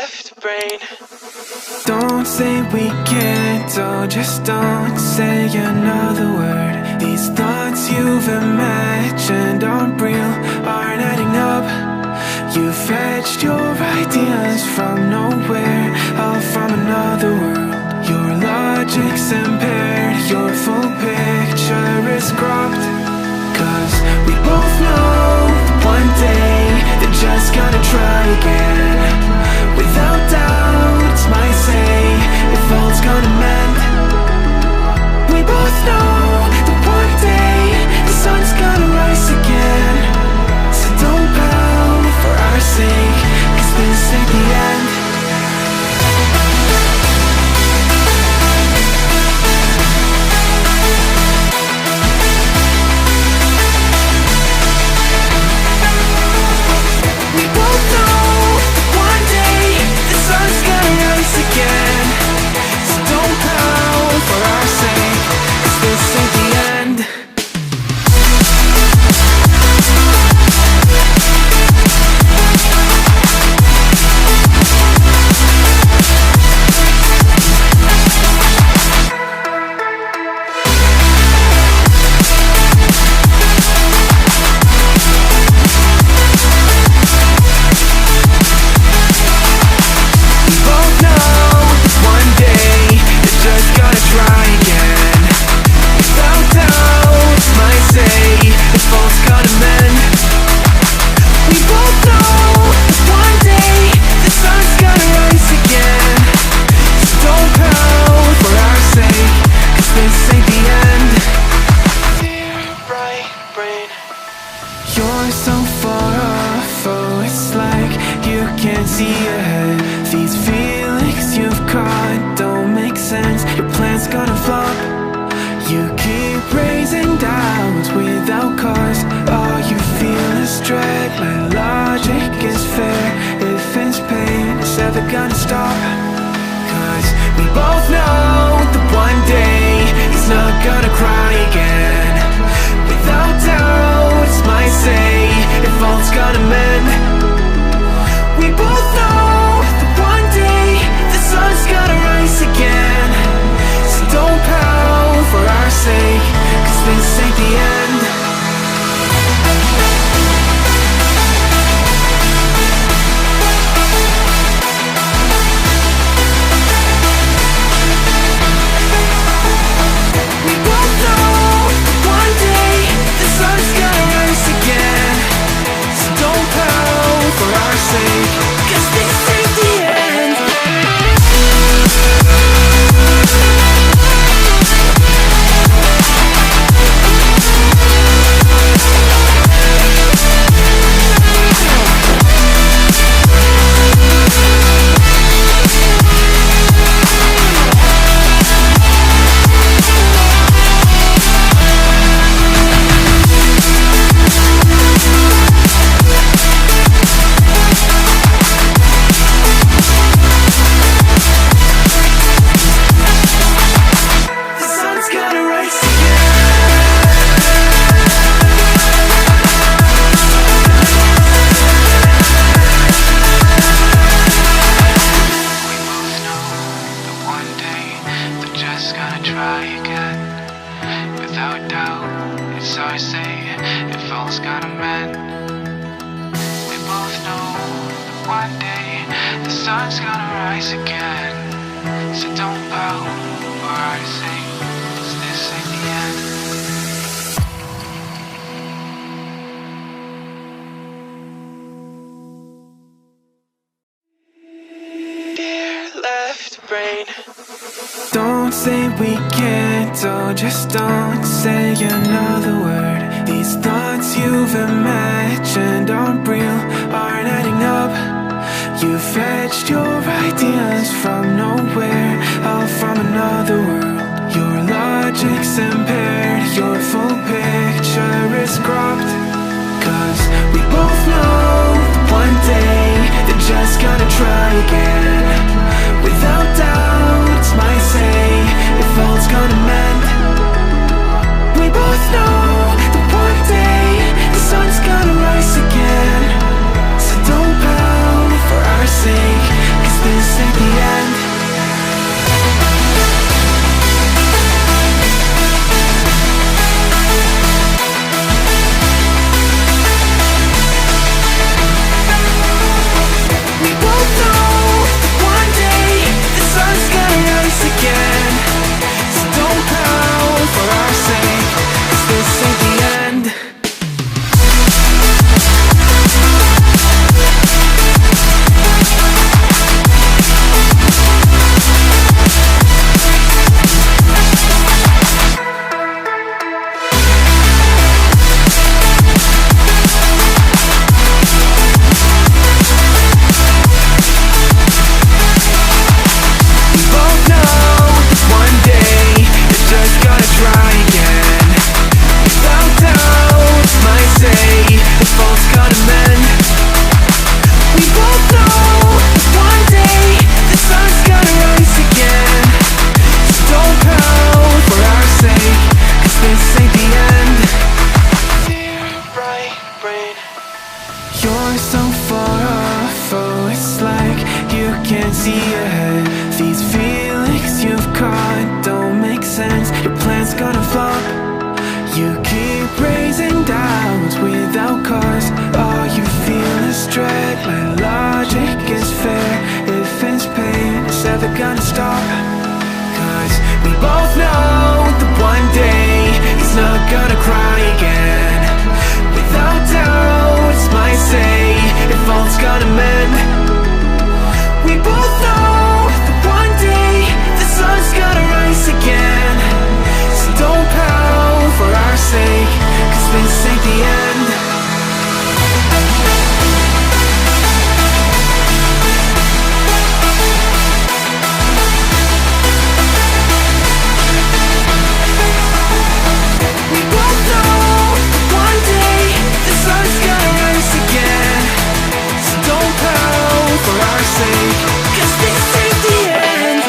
left brain. Don't say we can't, oh, just don't say another word. These thoughts you've imagined aren't real, aren't adding up. You fetched your ideas from nowhere, all from another world. Your logic's impaired, your full picture is cropped. Cause we both know one day they're just gonna try again. Without doubt, might say if all's gonna mend. We both know that one day the sun's gonna rise again. So don't pout for our sake, cause this ain't the end. You're so far off, oh, it's like you can't see ahead. These feelings you've caught don't make sense, your plan's gonna flop. You keep raising doubts without cause, all you feel is dread. My logic is fair, if it's pain, it's never gonna stop. Cause we both know that one day he's not gonna cry again. Without doubt, might say if all's gonna mend. We both know that one day the sun's gonna rise again. So don't pout for our sake, cause this ain't the end. Without doubt, it's our say if all's gonna mend. We both know that one day the sun's gonna rise again. So don't pout for our sake, 'cause this ain't the end. Dear left brain. Don't say we can't, oh, just don't say another word. These thoughts you've imagined aren't real, aren't adding up. You fetched your ideas from nowhere, all from another world. Your logic's impaired, your full picture is cropped. Cause we both know one day they're just gonna try again. Without doubt, might say if all's gonna mend. We both know that one day the sun's gonna rise again. So don't pout for our sake, 'cause can't see ahead. These feelings you've caught don't make sense. Your plan's gonna flop. You keep raising doubts without cause. All you feel is dread. My logic is fair. If it's pain, it's ever gonna stop. Cause we both know that one day he's not gonna cry again. Without doubt, it's my say, if all's gonna mend. We both know that one day the sun's gonna rise again. So don't pout for our sake, cause this ain't the end. We both know that one day the sun's gonna rise again. So don't pout for our sake, cause this ain't the end.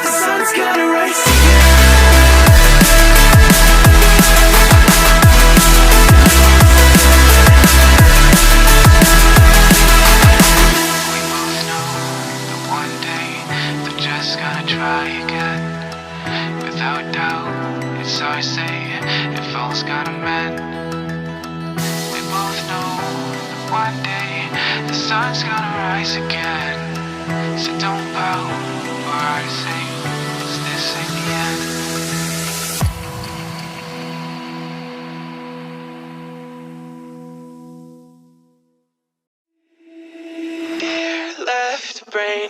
The sun's gonna rise one day they're just gonna try again. Without doubt, it's our say, if all's gonna mend. We both know that one day the sun's gonna rise again. So don't bow for our sake, 'cause this ain't the end. Dear left brain.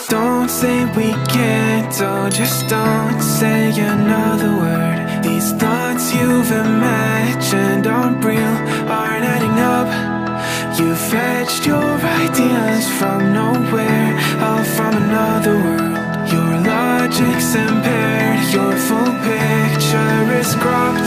Don't say we can't, oh just don't say another word. These thoughts you've imagined aren't real, aren't adding up. You fetched your ideas from nowhere, all from another world. Your logic's impaired, your full picture is cropped.